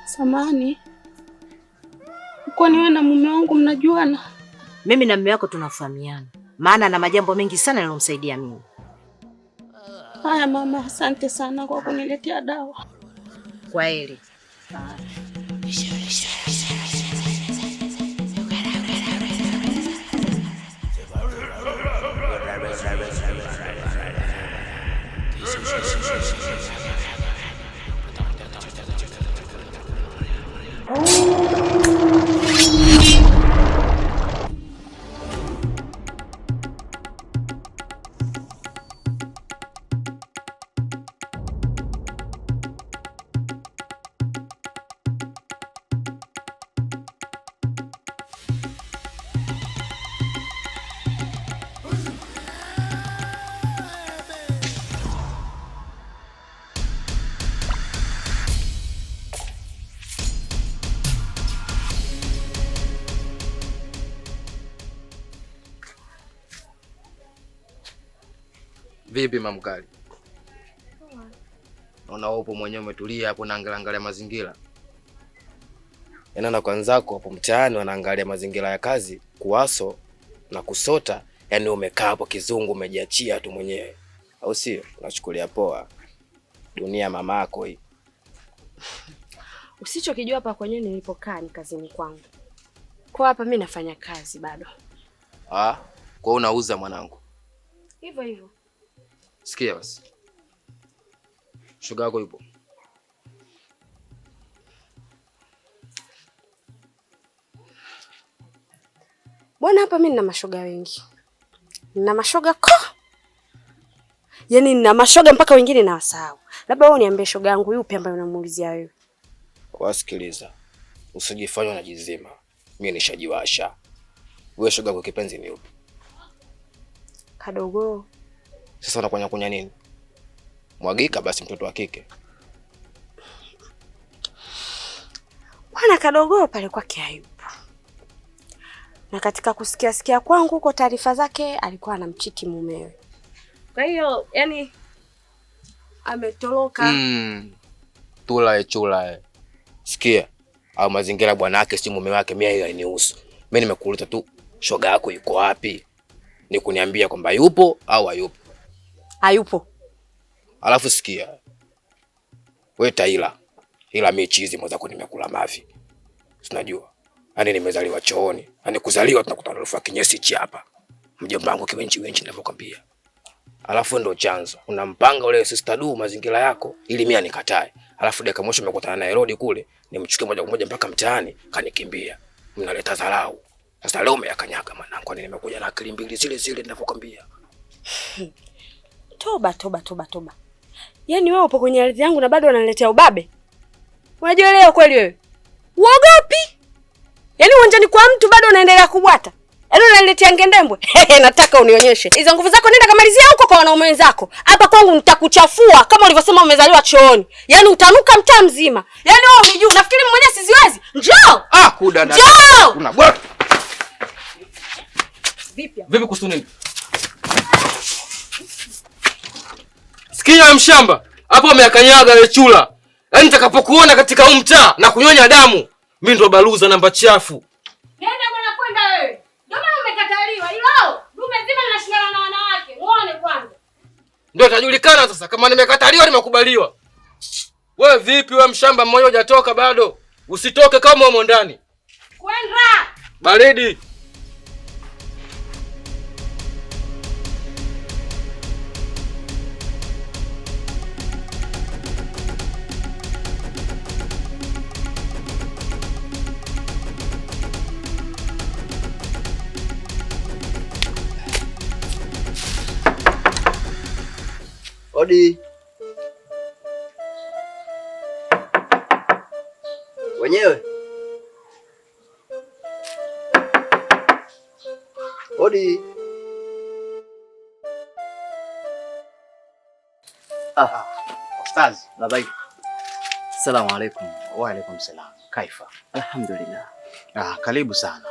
Samahani. Kwani wewe na mume wangu mnajuana? Mimi na mume wako tunafahamiana. Maana ana majambo mengi sana yanayomsaidia mimi. Haya mama, asante sana kwa kuniletea dawa. Kwaheri. Vipi mamkali? Naona upo mwenyewe umetulia hapo na angalia mazingira. Yana kwanzako hapo mtaani wanaangalia mazingira ya kazi, kuaso na kusota, yani umekaa hapo kizungu umejiachia tu mwenyewe. Au sio? Unachukulia poa. Dunia mamako hii. Usichokijua hapa kwenyewe nilipokaa ni kazini kwangu. Kwa hapa mimi nafanya kazi bado. Kwa unauza mwanangu. Hivyo hivyo. Sikia basi. Shoga yako yupo? Bwana hapa mimi nina mashoga wengi. Nina mashoga yaani nina mashoga mpaka wengine nawasahau. Labda wewe uniambie shoga yangu yupi ambaye unamuulizia wewe. Wasikiliza. Usijifanye unajizima. Mimi nishajiwasha. Wewe shoga yako kipenzi ni yupi? Kadogo. Sasa unakunya nini? Mwagika basi mtoto wa kike. Bwana kadogo pale kwake hayupo. Na katika kusikia kwangu huko taarifa zake alikuwa anamchiti mumewe. Kwa hiyo yani ametoroka. Chula. Sikia, au mazingira bwana yake si mume wake mimi hainihusu. Mimi nimekuuliza tu shoga yako yuko wapi? Ni kuniambia kwamba yupo au hayupo? Hayupo. Alafu sikia. Wewe taila. Ila mimi chizi mwanzo kwa nimekula mavi. Unajua? Yaani nimezaliwa chooni. Yaani kuzaliwa tunakutana rufu kinyesi hichi hapa. Mjomba wangu kiwenchi ninavyokuambia. Alafu ndo chanzo. Unampanga ule sister du mazingira yako ili mimi anikatae. Alafu dakika mwisho nimekutana naye road kule, nimchukue moja kwa moja mpaka mtaani, kanikimbia. Mnaleta dharau. Sasa leo umeyakanyaga mwanangu, kwani nimekuja na akili mbili zile ninavyokuambia. Toba. Yaani wewe upo kwenye ardhi yangu na bado unaniletea ubabe? Unajua leo kweli wewe? Uogopi? Yaani uwanjani kwa mtu bado unaendelea kubwata? Yaani unaniletea ngendembwe? Nataka unionyeshe. Hizo nguvu zako nenda kamalizia huko kwa wanaume wenzako. Hapa kwangu nitakuchafua kama ulivyosema umezaliwa chooni. Yaani utanuka mtaa mzima. Yaani wewe unijua, nafikiri mwenyewe siziwezi. Njoo! Kuda na. Njoo! Unabwa. Vipi kuhusu nini? Sikia mshamba, hapo umeakanyaga wewe chula. Yaani nitakapokuona katika huu mtaa na kunyonya damu, mimi ndo baluza namba chafu. Nenda bwana kwenda wewe. Ndio maana umekataliwa. Hilo dume zima linashindana na wanawake. Muone kwanza. Ndio itajulikana sasa kama nimekataliwa nimekubaliwa. Wewe vipi wewe mshamba mmoja hujatoka bado? Usitoke kama umo ndani. Kwenda. Baridi. Odi. Wenyewe. Odi. Ustaz. Labai. Assalamu alaikum. Wa alaikum salam. Kaifa? Alhamdulillah. Karibu sana.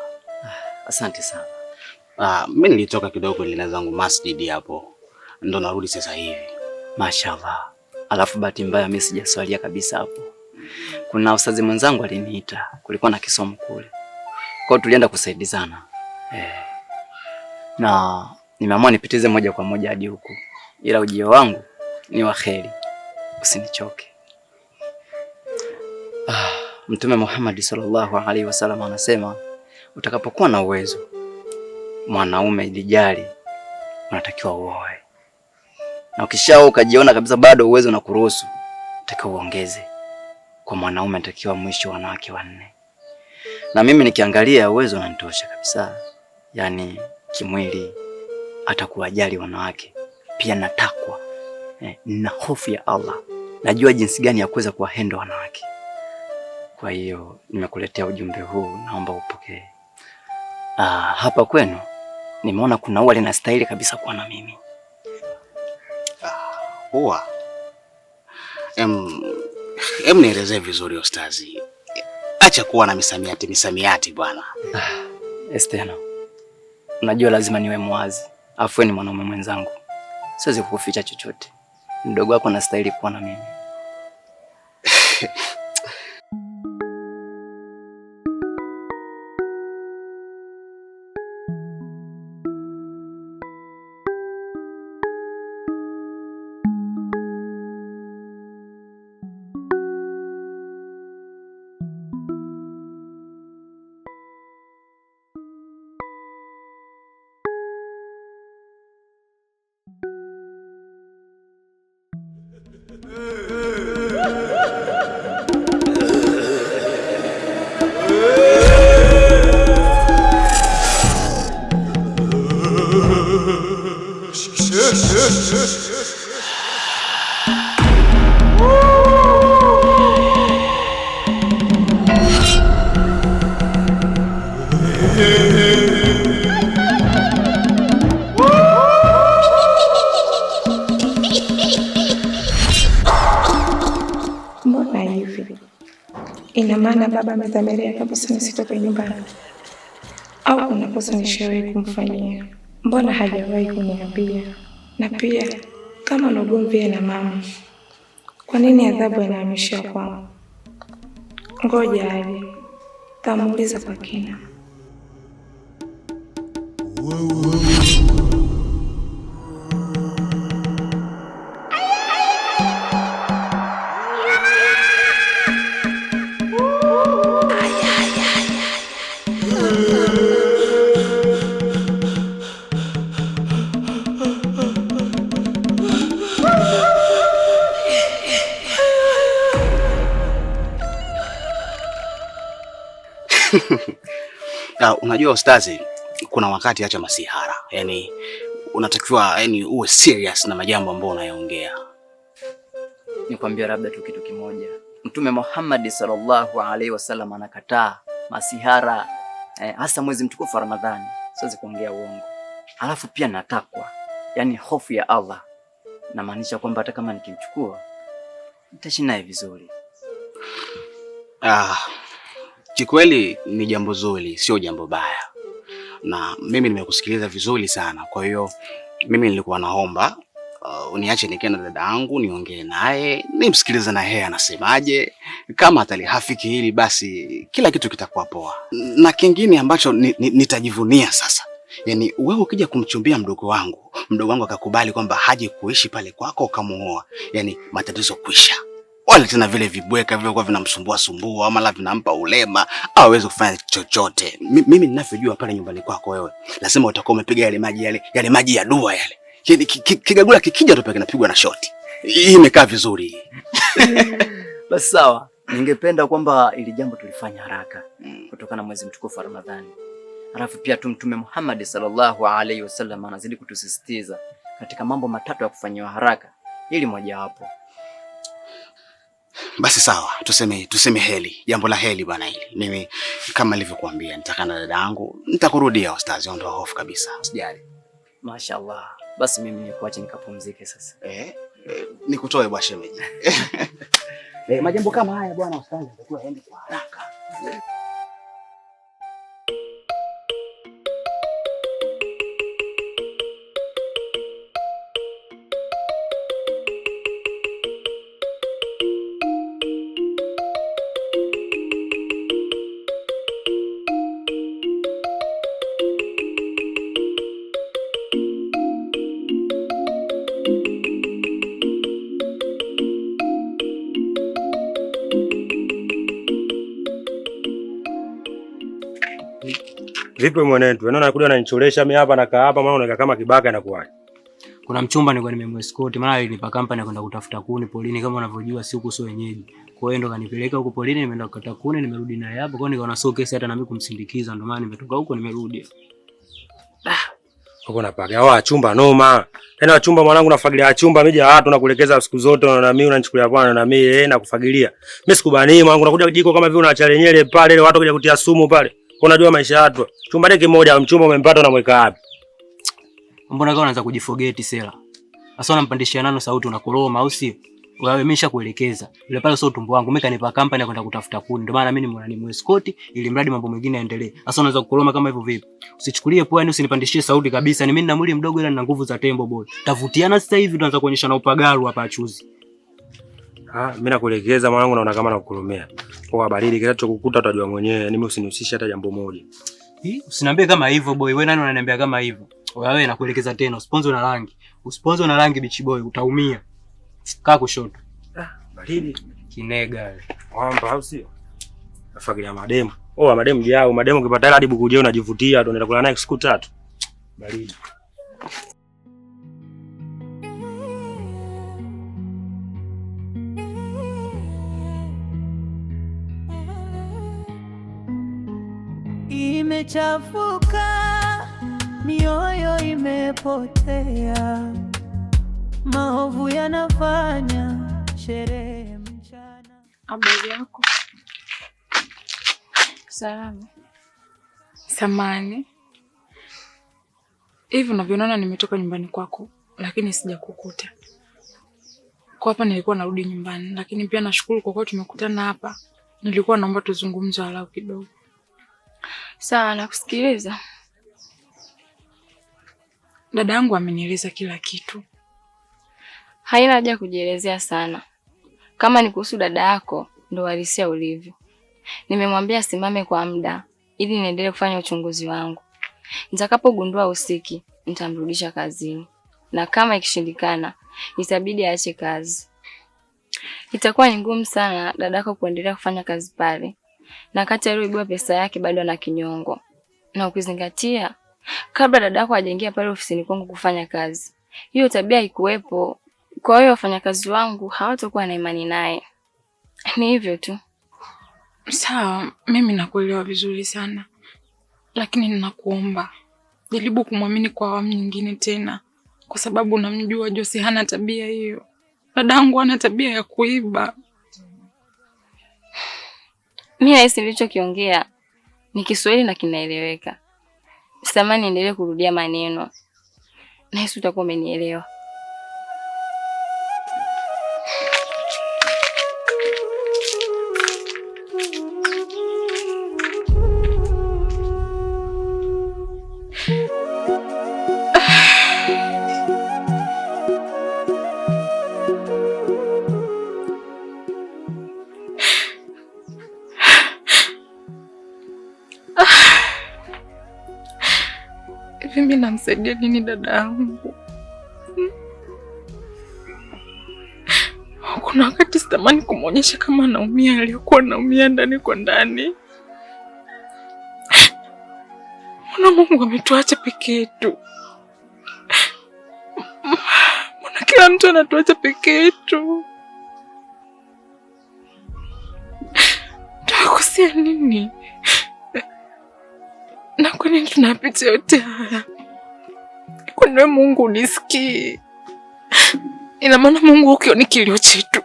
Asante sana. Mimi nilitoka kidogo nina zangu masjid hapo. Ndo narudi sasa hivi. Mashallah. Alafu bahati mbaya mimi sijaswalia kabisa hapo. kuna ustazi mwenzangu aliniita, kulikuwa na kisomo kule. Kwa hiyo tulienda kusaidizana. Na nimeamua nipitize moja kwa moja hadi huku. Ila ujio wangu ni wa kheri. Usinichoke. Mtume Muhammad sallallahu alaihi wasallam anasema utakapokuwa na uwezo, mwanaume ilijali unatakiwa uoe. Na ukishao ukajiona kabisa bado uwezo unakuruhusu, unatakiwa uongeze. Kwa mwanaume anatakiwa mwisho wanawake 4. Na mimi nikiangalia uwezo unanitosha kabisa. Yaani kimwili, hata kuwajali wanawake. Pia natakwa. Na hofu ya Allah. Najua jinsi gani ya kuweza kuwahandle wanawake. Kwa hiyo nimekuletea ujumbe huu, naomba upokee. Hapa kwenu nimeona kuna ua linastahili kabisa kuwa na mimi. Ua? Nielezee vizuri ustazi. Acha kuwa na misamiati bwana. Esteno, unajua lazima niwe mwazi. Afu ni mwanaume mwenzangu. Siwezi kukuficha chochote. Mdogo wako anastahili kuwa na mimi. Mbona hivi? Ina maana baba amedhamiria kabisa nisitoke nyumbani? Au kuna kosa nishawahi kumfanyia? Mbona hajawahi kuniambia? Na pia kama ana ugomvi na mama, kwa nini adhabu inahamishia kwangu? Ngoja aje, tamuuliza kwa kina. Unajua ustazi, kuna wakati acha masihara. Yaani unatakiwa uwe serious na majambo ambayo unayaongea. Nikwambia labda tu kitu kimoja. Mtume Muhammad sallallahu alaihi wasallam anakataa masihara, hasa mwezi mtukufu wa Ramadhani. Siwezi kuongea uongo. Alafu pia natakwa, yaani hofu ya Allah. Na maanisha kwamba hata kama nikimchukua nitaishi naye vizuri. Kikweli ni jambo zuri, sio jambo baya. Na mimi nimekusikiliza vizuri sana. Kwa hiyo mimi nilikuwa naomba uniache nikae na dada yangu niongee naye, nimsikilize na yeye anasemaje. Kama atalihafiki hili basi kila kitu kitakuwa poa. Na kingine ambacho nitajivunia sasa. Yaani wewe ukija kumchumbia mdogo wangu akakubali kwamba haje kuishi pale kwako ukamuoa. Yaani matatizo kwisha. Wala tena vile vibweka vile kwa vinamsumbua ama la vinampa ulema, hawezi kufanya chochote. Mimi ninavyojua pale nyumbani kwako wewe, lazima utakuwa umepiga yale maji ya dua yale. Kigagula kikija tu peke napigwa na shoti. Hii imekaa vizuri. Basi sawa. Ningependa kwamba ili jambo tulifanya haraka kutokana na mwezi mtukufu wa Ramadhani. Alafu pia Mtume Muhammad sallallahu alaihi wasallam anazidi kutusisitiza katika mambo matatu ya kufanywa haraka, ili moja wapo. Basi sawa, tuseme heli, jambo la heli bwana hili. Mimi kama nilivyokuambia nitakaa na dada yangu, nitakurudia ustazi, ondoa hofu kabisa. Usijali. Mashaallah. Basi mimi nikuache nikapumzike sasa. Nikutoe bwana shemeji. Majambo kama haya bwana ustazi natakiwa aende kwa haraka. Vipi mwanetu? Unaona kuja ananicholesha mimi hapa nakaa hapa maana unakaa kama kibaka inakuwaje? Kuna mchumba nilikuwa nimemwescort maana alinipa kampani ya kwenda kutafuta kuni polini kama unavyojua si huko sio wenyeji. Kwa hiyo ndo kanipeleka huko polini nimeenda kukata kuni nimerudi naye hapo. Kwa hiyo nikaona sio kesi hata na mimi kumsindikiza ndio maana nimetoka huko nimerudi. Uko napaka. Hao achumba noma. Tena achumba mwanangu nafagilia achumba mija watu nakuelekeza siku zote na mimi unanichukulia bwana na mimi na kufagilia. Mimi sikubani mwanangu nakuja jiko kama vile unaacha lenyele pale ile watu kuja kutia sumu pale. Unajua maisha ya watu. Chumba deki moja mchumba umempata unamweka wapi? Mbona kama unaanza kujifogeti sela? Sasa unampandishia nano sauti unakoroma au sio? Wewe nimesha kuelekeza. Yule pale sio tumbo wangu. Mimi kanipa kampani ya kwenda kutafuta kuni. Ndio maana mimi nimeona ni muescort ili mradi mambo mengine yaendelee. Sasa unaweza kukoroma kama hivyo vipi? Usichukulie poa, yani usinipandishie sauti kabisa. Ni mimi na mwili mdogo ila nina nguvu za tembo boy. Tavutiana sasa hivi tunaanza kuonyeshana upagaru hapa achuzi. Mimi nakuelekeza mwanangu naona kama nakukoromea. Kwa baridi kitachokukuta utajua mwenyewe. Yani mimi usinihusishe hata jambo moja. Usiniambie kama hivyo boy. Wewe nani unaniambia kama hivyo? Wewe nakuelekeza tena usponzo na rangi. Usponzo na rangi bichi boy utaumia. Kaa kushoto. Baridi kinega wewe. Wamba au sio? Nafagilia mademu. Mademu jao, mademu ukipata hadi buku je unajivutia tu unaenda kula naye siku 3. Baridi. Imechafuka, mioyo imepotea, maovu yanafanya sherehe mchana. Habari yako? Salama. Samani. Hivi unavyoona nimetoka nyumbani kwako, lakini sijakukuta. Kwa hapa nilikuwa narudi nyumbani, lakini pia nashukuru kwa kuwa tumekutana hapa. Nilikuwa naomba tuzungumze walau kidogo. Sawa, nakusikiliza. Dada yangu amenieleza kila kitu. Haina haja kujielezea sana. Kama ni kuhusu dada yako, ndo halisia ulivyo. Nimemwambia simame kwa muda ili niendelee kufanya uchunguzi wangu. Nitakapogundua usiki, nitamrudisha kazini. Na kama ikishindikana, itabidi aache kazi. Itakuwa ni ngumu sana dadako kuendelea kufanya kazi pale. Na kati aliyoibua pesa yake bado ana kinyongo. Na ukizingatia, kabla dadako hajaingia pale ofisini kwangu kufanya kazi, hiyo tabia haikuwepo. Kwa hiyo wafanyakazi wangu hawatakuwa na imani naye. Ni hivyo tu. Sawa, mimi nakuelewa vizuri sana. Lakini ninakuomba jaribu kumwamini kwa awamu nyingine tena, kwa sababu namjua Jose hana tabia hiyo. Dadangu hana tabia ya kuiba. Mimi nahisi nilichokiongea ni Kiswahili na kinaeleweka. Sitamani niendelee kurudia maneno. Nahisi utakuwa umenielewa. Mimi namsaidia nini dada yangu? Kuna wakati sitamani kumwonyesha kama anaumia aliyokuwa anaumia ndani kwa ndani. Mbona Mungu ametuacha peke yetu? Mbona kila mtu anatuacha peke yetu? Tunakosea nini? Na kwa nini tunapitia yote haya? Kwa nini Mungu unisikii? Ina maana Mungu ukioni kilio chetu.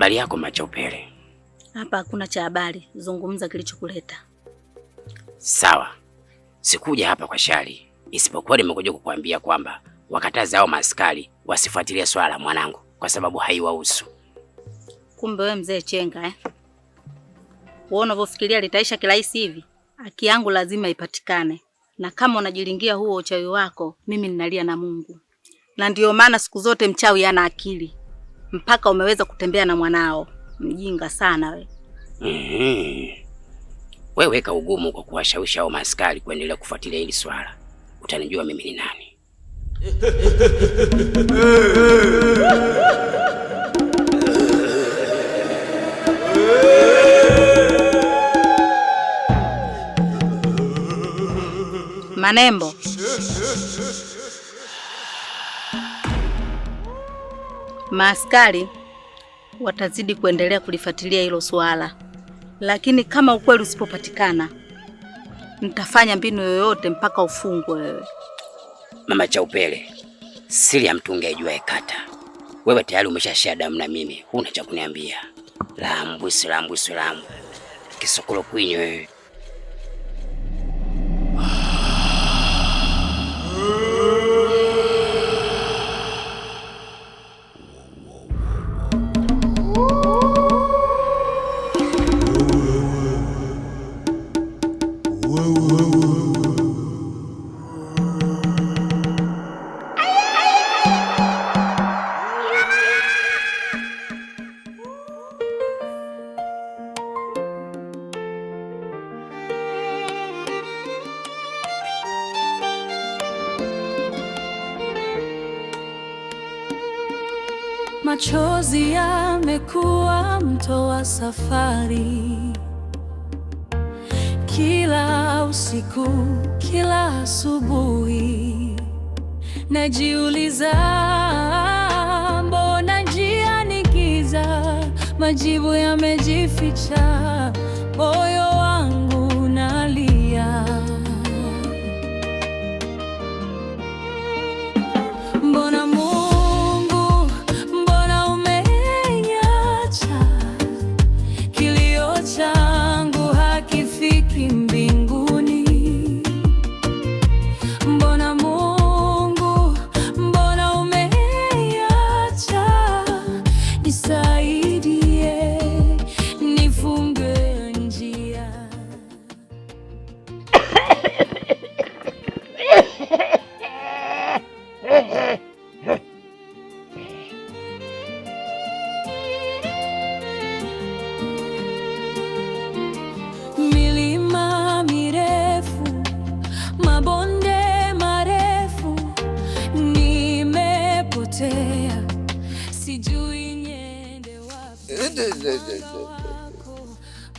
Habari yako Machaupele? Hapa hakuna cha habari, zungumza kilichokuleta. Sawa. Sikuja hapa kwa shari, isipokuwa nimekuja kukuambia kwamba wakataza hao maaskari wasifuatilie swala la mwanangu kwa sababu haiwahusu. Kumbe wewe mzee chenga Wewe unavyofikiria litaisha kirahisi hivi? Haki yangu lazima ipatikane. Na kama unajilingia huo uchawi wako, mimi ninalia na Mungu. Na ndio maana siku zote mchawi hana akili. Mpaka umeweza kutembea na mwanao. Mjinga sana we. Wewe weka ugumu kwa kuwashawishi hao maaskari kuendelea kufuatilia hili swala. Utanijua mimi ni nani. Manembo. Maaskari watazidi kuendelea kulifuatilia hilo swala. Lakini kama ukweli usipopatikana, nitafanya mbinu yoyote mpaka ufungwe wewe. Mama Chaupele, siri ya mtungi aijua ekata. Wewe tayari umeshashia damu na mimi, huna cha kuniambia. Lambu. Kisokolo kwinyo wewe. Machozi yamekuwa mto wa safari, kila usiku, kila asubuhi. Najiuliza, mbona njia ni giza, majibu yamejificha, moyo wangu nalia. Mbona changu hakifiki mbinguni? Mbona Mungu, mbona umeiacha? Nisaidie, nifungue njia.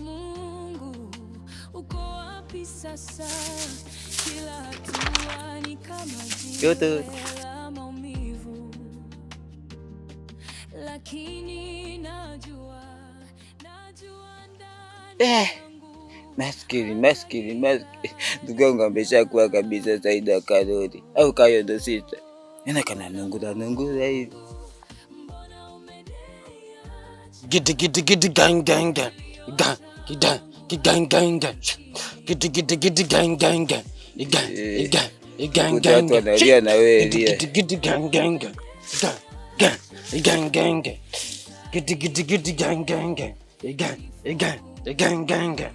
Mungu, uko wapi sasa? Kila hatua ni kama jiwe la maumivu. Lakini najua Maskini. Ndugu yangu ameshakuwa kabisa Saida Karoli. Au kayo ndo sita. Nena kana nungula hivi. Gidi gang gang. Gang gang. Gidi gang gang. Gang gang. Analia na wewe lia. Gidi gang gang. Gang gang. Gidi gang gang. Gang gang.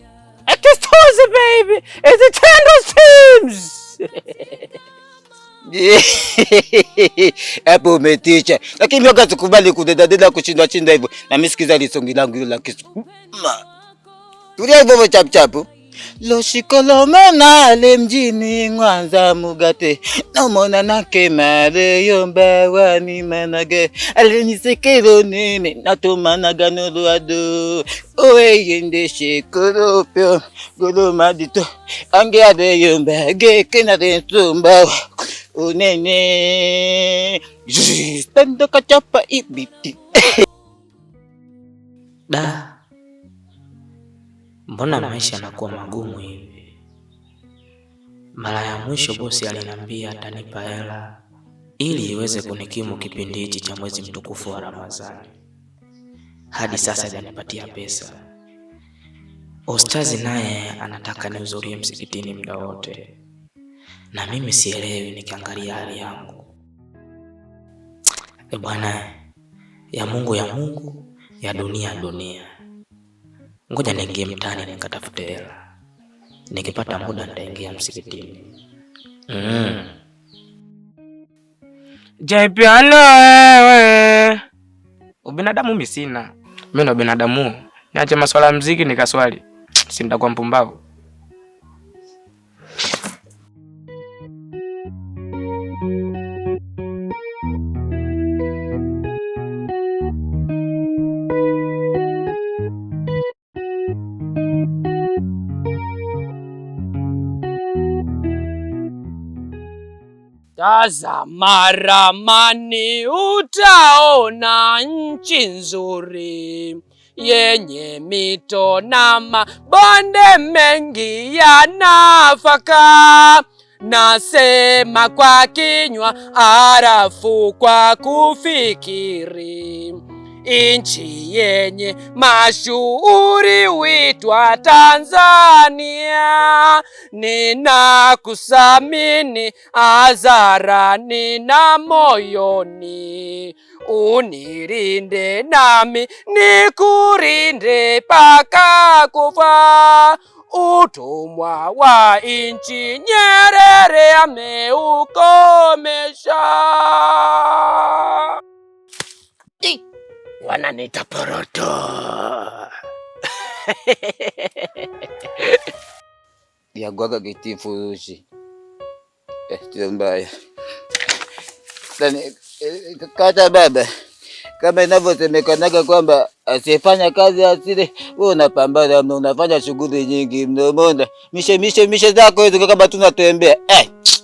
It is Tuesday, baby. It's the Tango Teams. Hapo umetisha. Lakini mimi sikubali kudedadeda kushindwa hivyo. Na mimi sikiza lisongi langu hilo la kisu. Tulia hivyo chapu. Loshikolo manale mjini Mwanza Mugate. Nomona nake mare yomba wani manage. Alinisekero nini natumanaga nuluado. Owe yende shikoropyo. Golo madito. Ange ade yomba geke na densumba. Unene. Stando kachapa ibiti. Da. Mbona maisha yanakuwa magumu hivi? Mara ya mwisho bosi aliniambia atanipa hela ili iweze kunikimu kipindi hichi cha mwezi mtukufu wa Ramadhani. hadi sasa hajanipatia pesa. Ustazi naye anataka nihudhurie msikitini muda wote, na mimi sielewi nikiangalia hali yangu. Bwana, ya Mungu, ya dunia. Ngoja niingie mtaani nikatafute hela. Nikipata muda nitaingia msikitini. Jaipiano wewe. Ubinadamu mimi sina. Mimi ndo binadamu. Niache masuala ya muziki nikaswali. Si nitakuwa mpumbavu. Tazama ramani utaona nchi nzuri yenye mito na mabonde mengi ya nafaka. Nasema kwa kinywa, halafu kwa kufikiri. Nchi yenye mashuhuri huitwa Tanzania. Ninakusamini hadharani na moyoni. Unilinde nami nikulinde mpaka kufa. Utumwa wa nchi Nyerere ameukomesha. Wananiita poroto. Yagwaga kitifurushi. Sio mbaya. Kata baba, kama inavyosemekanaga kwamba asifanya kazi asile, wewe unapambana mno, unafanya shughuli nyingi mno. Umeona mishe zako hizo, kama tunatembea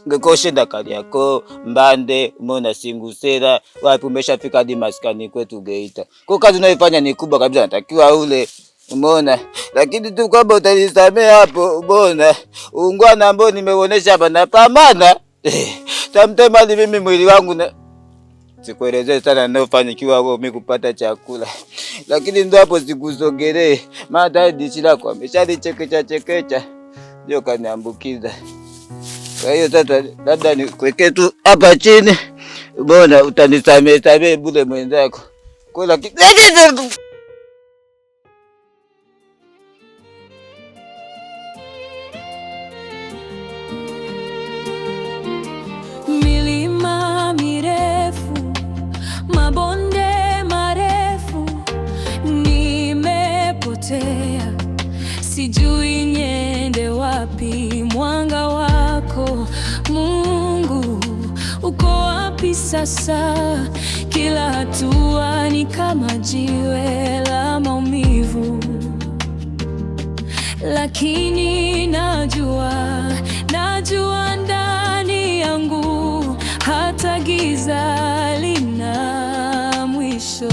ngekoshinda kali yako Mbande, umeona Singusera, wapi umeshafika hadi maskani kwetu Geita. Kwa kazi unayoifanya ni kubwa kabisa, natakiwa ule, umeona. Lakini tu kwamba utanisamea hapo, umeona ungwana ambao nimeonesha hapa napambana. Tamtema ni mimi mwili wangu na sikuelezea sana ninayofanikiwa hapo mimi kupata chakula. Lakini ndio hapo sikusogelee. Maana hadi chila kwa ameshalichekecha ndio kaniambukiza. Kwa hiyo sasa labda nikuweke tu hapa chini. Mbona utanisamee bure mwenzako. Kwa lakini milima mirefu, mabonde marefu, nimepotea, sijui niende wapi. Mwanga wako Mungu uko wapi sasa? Kila hatua ni kama jiwe la maumivu, lakini najua ndani yangu hata giza lina mwisho.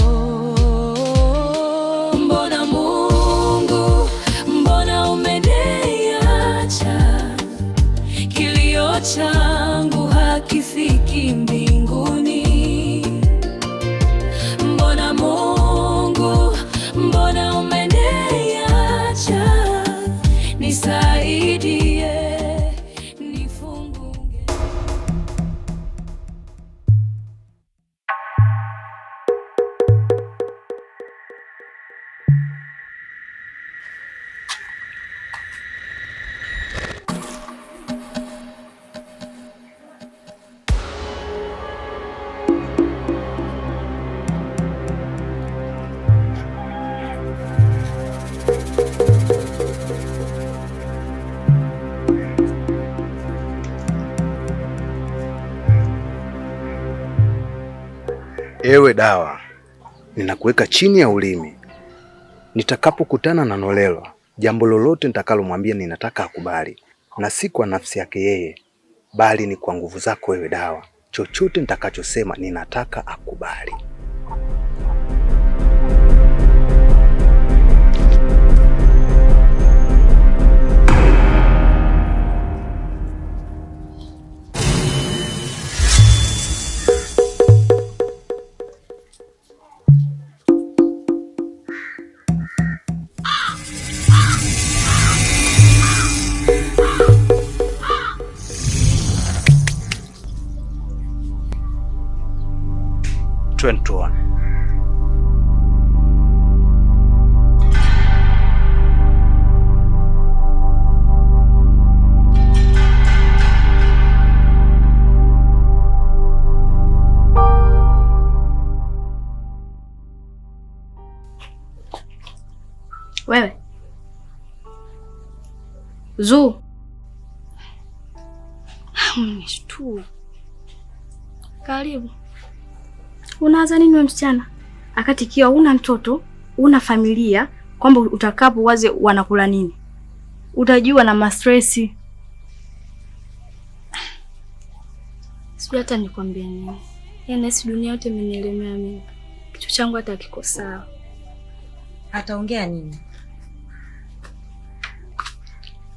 Mbona Mungu, mbona umeniacha? Kilio changu hakifiki mbinguni. Mbona Mungu, mbona umeniacha? Nisaidie. Ewe dawa, ninakuweka chini ya ulimi. Nitakapokutana na Nolelo, jambo lolote nitakalomwambia ninataka akubali, na si kwa nafsi yake yeye, bali ni kwa nguvu zako wewe dawa. Chochote nitakachosema ninataka akubali. twende tuone. Wewe Zuu, mnishtua. Karibu. Unaanza nini wewe msichana? Akati kiwa una mtoto, una familia, kwamba utakapo waze wanakula nini? Utajua na mastresi. Sijui hata nikwambie nini. Yaani si dunia yote imenielemea mimi. Kichwa changu hata kiko sawa. Ataongea nini?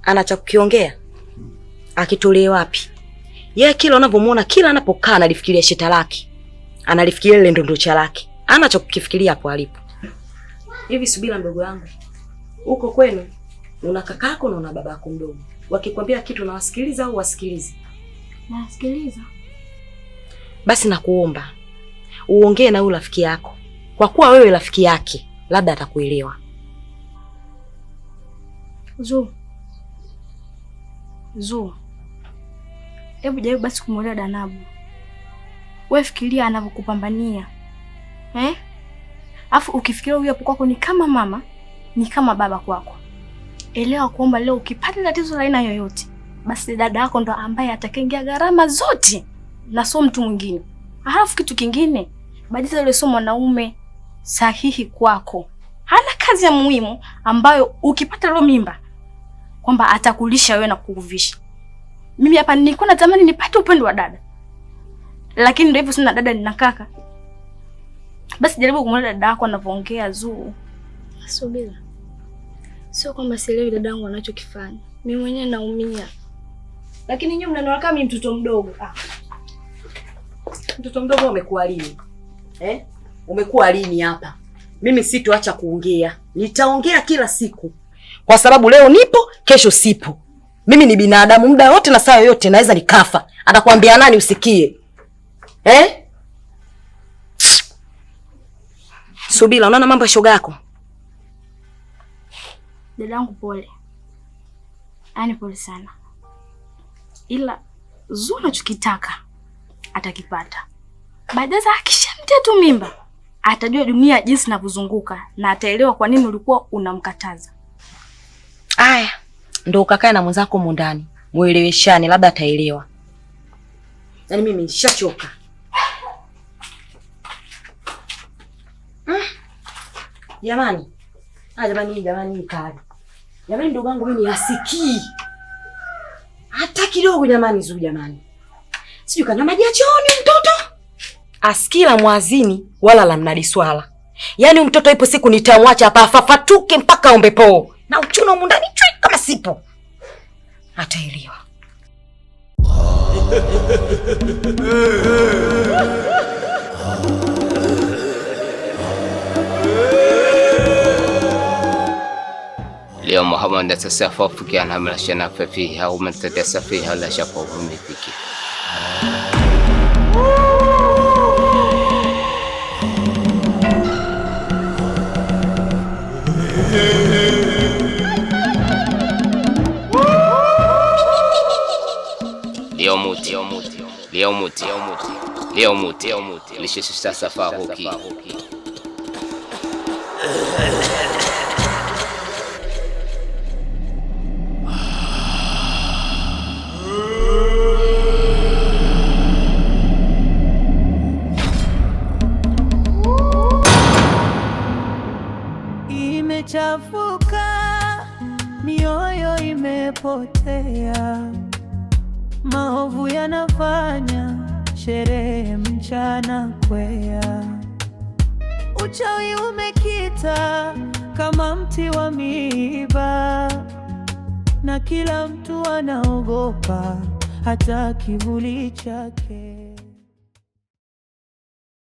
Anacha kukiongea? Akitolee wapi? Yeye kila unavyomuona kila anapokaa analifikiria sheta lake. Analifikiria ile ndondocha lake. Anacha kukifikiria hapo alipo. Hivi subira mdogo wangu. Huko kwenu una kakako na una babako mdogo. Wakikwambia kitu na wasikiliza au wasikilizi? Nasikiliza. Basi nakuomba uongee na yule rafiki yako. Kwa kuwa wewe rafiki yake, labda atakuelewa. Zuu. Hebu jaribu basi kumwelewa Danabu. Wewe fikiria anavyokupambania. Afu ukifikiria huyu hapo kwako ni kama mama, ni kama baba kwako. Elewa kwamba leo ukipata tatizo la aina yoyote, basi dada yako ndo ambaye atakaingia gharama zote na sio mtu mwingine. Halafu kitu kingine, Badiza yule sio mwanaume sahihi kwako. Hana kazi ya muhimu ambayo ukipata leo mimba kwamba atakulisha wewe na kukuvisha. Mimi hapa nilikuwa natamani nipate upendo wa dada. Lakini ndio hivyo, sina dada nina kaka. Basi jaribu kumwona dada yako anavyoongea Zuu. Subira. Sio kwamba sielewi dadangu anachokifanya. Mimi mwenyewe naumia. Lakini nyinyi mnaniona kama mimi mtoto mdogo. Mtoto mdogo umekuwa lini? Umekuwa lini hapa? Mimi sitoacha kuongea. Nitaongea kila siku. Kwa sababu leo nipo, kesho sipo. Mimi ni binadamu, muda wote na saa yote naweza nikafa. Atakwambia nani usikie? Subira, unaona mambo ya shoga yako? Dadangu pole. Yaani pole sana. Ila Zuu anachokitaka atakipata. Badaza akishamtia tu mimba, atajua dunia jinsi inavyozunguka na ataelewa kwa nini ulikuwa unamkataza. Aya, ndio ukakae na mwenzako mundani. Mueleweshane, labda ataelewa. Yaani mimi nishachoka. Jamani. Jamani kali. Jamani ndugu wangu mimi asikii. Hata kidogo jamani Zuu jamani. Sijui kana maji ya chooni mtoto. Asikila mwazini wala la mnadi swala. Yaani mtoto ipo siku nitamwacha hapa afafatuke mpaka ombe poo. Na uchuna humu ndani chui kama sipo. Ataelewa. اليوم محمد نتسافر فيك أنا من الشناف فيها ومن تتسافر فيها لا شافوا مني فيك. اليوم ليش تتسافر هوكي Imechafuka, mioyo imepotea, maovu yanafanya sherehe mchana kwea, uchawi umekita kama mti wa miiba, na kila mtu anaogopa hata kivuli chake.